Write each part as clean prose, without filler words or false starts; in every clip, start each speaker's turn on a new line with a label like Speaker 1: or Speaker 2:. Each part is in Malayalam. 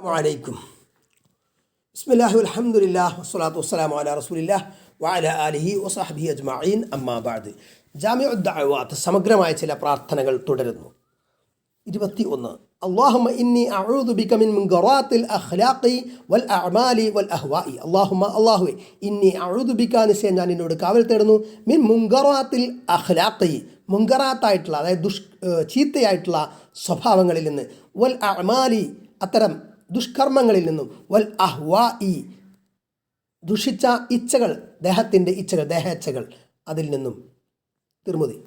Speaker 1: അലൈക്കും. ബിസ്മില്ലാഹി വൽഹംദുലില്ലാഹി വസ്സലാത്തു വസ്സലാമു അലാ റസൂലില്ലാഹി വഅലാ ആലിഹി വസഹ്ബിഹി അജ്മഈൻ. അമ്മാ ബഅദ്. ജാമിഉദ് ദഅവാത്ത് സമഗ്രമായ ചില പ്രാർത്ഥനകൾ തുടരുന്നു. 21. അല്ലാഹുമ്മ ഇന്നി അഊദു ബിക മിൻ മുൻകറാത്തിൽ അഖ്ലാഖി വൽ അഅമാലി വൽ അഹ്വാഇ. അല്ലാഹുവേ, ഇന്നി അഊദു ബിക, നിശ്ചയം ഞാൻ നിന്നോട് കാവൽ തേടുന്നു, മിൻ മുൻകറാത്തിൽ അഖ്ലാഖി, മുൻകറാത്തായിട്ടുള്ള അതായത് ചീത്തയായിട്ടുള്ള സ്വഭാവങ്ങളിൽ നിന്ന്, വൽ അഅമാലി, അത്തരം ദുഷ്കർമ്മങ്ങളിൽ നിന്നും, വൽ അഹ്വാഇ, ദുഷിച്ച ഇച്ഛകൾ, ദേഹത്തിൻ്റെ ഇച്ഛകൾ, ദേഹേച്ഛകൾ, അതിൽ നിന്നും തിർമുതി.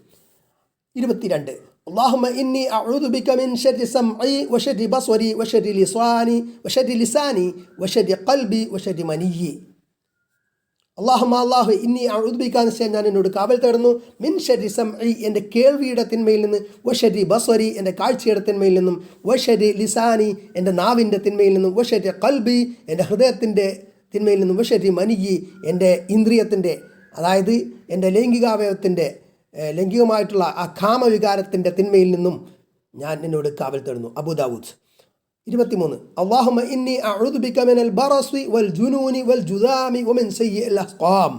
Speaker 1: 22. അല്ലാഹുമ്മ ഇന്നി അഊദു ബിക മിൻ ശർരി സംഇ വശർരി ബസ്വരി വശർരി ലിസാനി വശർരി ഖൽബി വശർരി മനിയ്യി. അല്ലാഹുവേ, ഇന്നി അഊദു ബിക, നിശ്ചയം ഞാൻ എന്നോട് കാവൽ തേടുന്നു, മിൻ ശർരി സംഇ, എൻ്റെ കേൾവിയുടെ തിന്മയിൽ നിന്ന്, വശർരി ബസ്വരി, എൻ്റെ കാഴ്ചയുടെ തിന്മയിൽ നിന്നും, വശർരി ലിസാനി, എൻ്റെ നാവിൻ്റെ തിന്മയിൽ നിന്നും, വശർരി ഖൽബി, എൻ്റെ ഹൃദയത്തിൻ്റെ തിന്മയിൽ നിന്നും, വശർരി മനിയ്യി, എൻ്റെ ഇന്ദ്രിയത്തിൻ്റെ അതായത് എൻ്റെ ലൈംഗികമായിട്ടുള്ള ആ കാമവികാരത്തിൻ്റെ തിന്മയിൽ നിന്നും ഞാൻ നിന്നോട് കാവൽ തേടുന്നു. അബൂ ദാവൂദ്. 23. അല്ലാഹുമ്മ ഇന്നി അഊദു ബിക മിനൽ ബറസി വൽ ജുനൂനി വൽ ജുദാമി വമിൻ സയ്യിഇൽ അസ്ഖാം.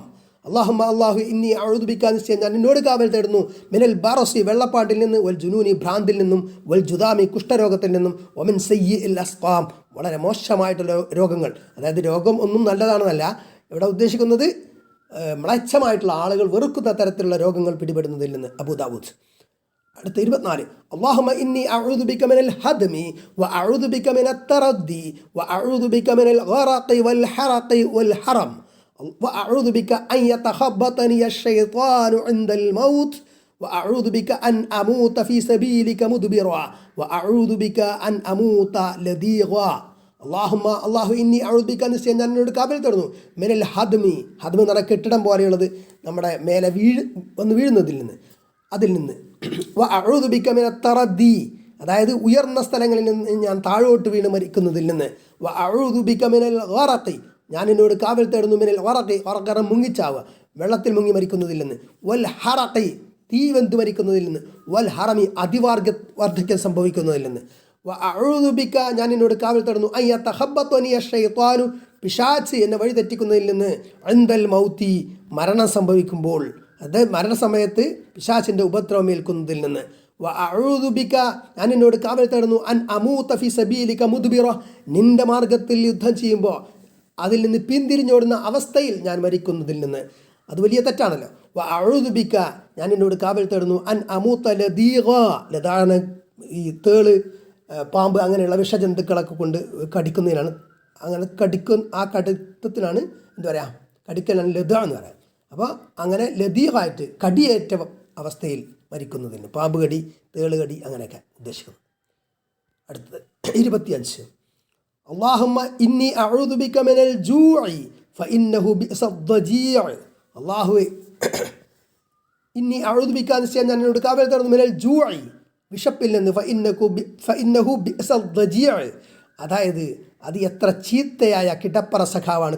Speaker 1: അല്ലാഹു ഇന്നി അഊദു ബിക, നിശ്ചയം ഞാൻ നിന്നോട് കാവൽ തേടുന്നു, മിനൽ ബറസി, വെള്ളപ്പാട്ടിൽ നിന്ന്, വൽ ജുനൂനി, ഭ്രാന്തിൽ നിന്നും, വൽ ജുദാമി, കുഷ്ഠരോഗത്തിൽ നിന്നും, വമിൻ സയ്യിഇൽ അസ്ഖാം, വളരെ മോശമായിട്ടുള്ള രോഗങ്ങൾ. അതായത് രോഗം ഒന്നും നല്ലതാണെന്നല്ല ഇവിടെ ഉദ്ദേശിക്കുന്നത്, മ്ലേച്ഛമായിട്ടുള്ള ആളുകൾ വെറുക്കുന്ന തരത്തിലുള്ള രോഗങ്ങൾ പിടിപെടുന്നതിൽ നിന്ന്. അബൂ ദാവൂദ്. അടുത്ത 24. അല്ലാഹുമ്മ ഇന്നി അഊദു ബിക മിനൽ ഹദ്മി വ അഊദു ബിക മിനൽ തറദ്ദി വ അഊദു ബിക മിനൽ ഗറഖി വൽ ഹറഖി വൽ ഹറം വ അഊദു ബിക അൻ യതഖബ്ബതനി അശ്ശൈത്വാനു ഇൻദൽ മൗത്ത് വ അഊദു ബിക അൻ അമൂത ഫീ സബീലിക മുദ്ബിറ വ അഊദു ബിക അൻ അമൂത ലദീഗ. അല്ലാഹു ഇന്നി അഊദു ബിക, നിശ്ചയം ഞാൻ എന്നോട് കാവൽ തേടുന്നു, മിനൽ ഹദ്മി, ഹദ്മി എന്ന് പറഞ്ഞാൽ കെട്ടിടം പോലെയുള്ളത്, നമ്മുടെ മേലെ വന്ന് വീഴുന്നതിൽ നിന്ന്, അതിൽ നിന്ന്, വ അഊദു ബിക മിനൽ തറദ്ദി, അതായത് ഉയർന്ന സ്ഥലങ്ങളിൽ നിന്ന് ഞാൻ താഴോട്ട് വീണ് മരിക്കുന്നതിൽ നിന്ന്, വ അഊദു ബിക മിനൽ ഗറഖി, ഞാൻ എന്നോട് കാവൽ തേടുന്നു, മിനൽ ഗറഖി, ഗറഖ് മുങ്ങിച്ചാവുക, വെള്ളത്തിൽ മുങ്ങി മരിക്കുന്നതിൽ നിന്ന്, വൽ ഹറഖി, തീ വെന്ത് മരിക്കുന്നതിൽ നിന്ന്, വൽ ഹറമി, വാർദ്ധക്യം സംഭവിക്കുന്നതിൽ നിന്ന്, വ അഊദു ബിക, ഞാൻ എന്നോട് കാവൽ തേടുന്നു, അൻ യതഖബ്ബതനി അശ്ശൈത്വാനു, പിശാച് എന്നെ വഴി തെറ്റിക്കുന്നതിൽ നിന്ന്, ഇൻദൽ മൗത്തി, മരണം സംഭവിക്കുമ്പോൾ, അത് മരണസമയത്ത് പിശാചിൻ്റെ ഉപദ്രവം ഏൽക്കുന്നതിൽ നിന്ന്, വ അഊദു ബിക, ഞാൻ എന്നോട് കാവൽ തേടുന്നു, അൻ അമൂത ഫീ സബീലിക മുദ്ബിറ, നിന്റെ മാർഗത്തിൽ യുദ്ധം ചെയ്യുമ്പോൾ അതിൽ നിന്ന് പിന്തിരിഞ്ഞോടുന്ന അവസ്ഥയിൽ ഞാൻ മരിക്കുന്നതിൽ നിന്ന്. അത് വലിയ തെറ്റാണല്ലോ. വ അഊദു ബിക, ഞാൻ എന്നോട് കാവൽ തേടുന്നു, അൻ അമൂത ലദീഗ, ലതാണ് ഈ തേള്, പാമ്പ്, അങ്ങനെയുള്ള വിഷജന്തുക്കളൊക്കെ കൊണ്ട് കടിക്കുന്നതിനാണ്, അങ്ങനെ ആ കടിത്തത്തിനാണ് എന്താ പറയുക, കടിക്കലാണ് ലത എന്ന് പറയാം. അപ്പോൾ അങ്ങനെ ലതീഹായിട്ട് കടിയേറ്റ അവസ്ഥയിൽ മരിക്കുന്നതിന്, പാമ്പ് കടി, തേള് കടി, അങ്ങനെയൊക്കെ ഉദ്ദേശിക്കുന്നു. അടുത്തത് 25. അല്ലാഹുമ്മ ഇന്നി അഊദു ബിക മിനൽ ജൂഇ ഫഇന്നഹു ബിഅസ്ദജീഅ്. അല്ലാഹുവേ, ഇന്നി അഊദു ബിക, നിശ്ചയം ഞാൻ എന്നോട് കാവൽ തേടുന്നു, മിനൽ ജൂഇ, വിശപ്പിൽ നിന്ന്, ഫഇന്നഹു ബിഅസ്ദജീഅ്, അതായത് അത് എത്ര ചീത്തയായ കിടപ്പറ സഖാവാണ്,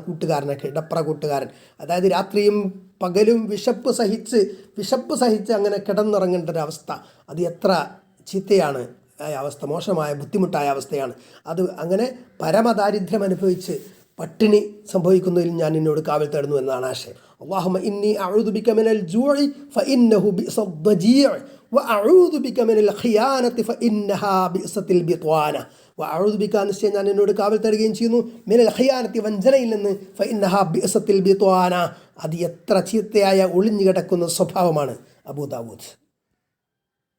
Speaker 1: കിടപ്പറ കൂട്ടുകാരൻ. അതായത് രാത്രിയും പകലും വിശപ്പ് സഹിച്ച് അങ്ങനെ കിടന്നുറങ്ങേണ്ട ഒരു അവസ്ഥ, അത് എത്ര ചീത്തയാണ് ആയ അവസ്ഥ, മോശമായ ബുദ്ധിമുട്ടായ അവസ്ഥയാണ് അത്. അങ്ങനെ പരമദാരിദ്ര്യം അനുഭവിച്ച് പട്ടിണി സംഭവിക്കുന്നതിൽ ഞാൻ നിന്നോട് കാവൽ തേടുന്നു എന്നാണ് ആശയം. അല്ലാഹുമ്മ ഇന്നി അഊദു ബിക മിനൽ ജൂഇ ഫഇന്നഹു ബിഅസ്ദജീഅ് വ അഊദു ബിക മിനൽ ഖിയാനതി ഫഇന്നഹാ ബിഅസത്തിൽ ബിത്വാന. വ അഊദു ബിക, നിശ്ചയം ഞാൻ എന്നോട് കാവൽ തേടുകയും ചെയ്യുന്നു, മിനൽ ഖിയാനതി, വഞ്ചനയിൽ നിന്ന്, ഫഇന്നഹാ ബിഅസത്തിൽ ബിത്വാന, അത് എത്ര ചീത്തയായ ഒളിഞ്ഞു കിടക്കുന്ന സ്വഭാവമാണ്. അബൂ ദാവൂദ്.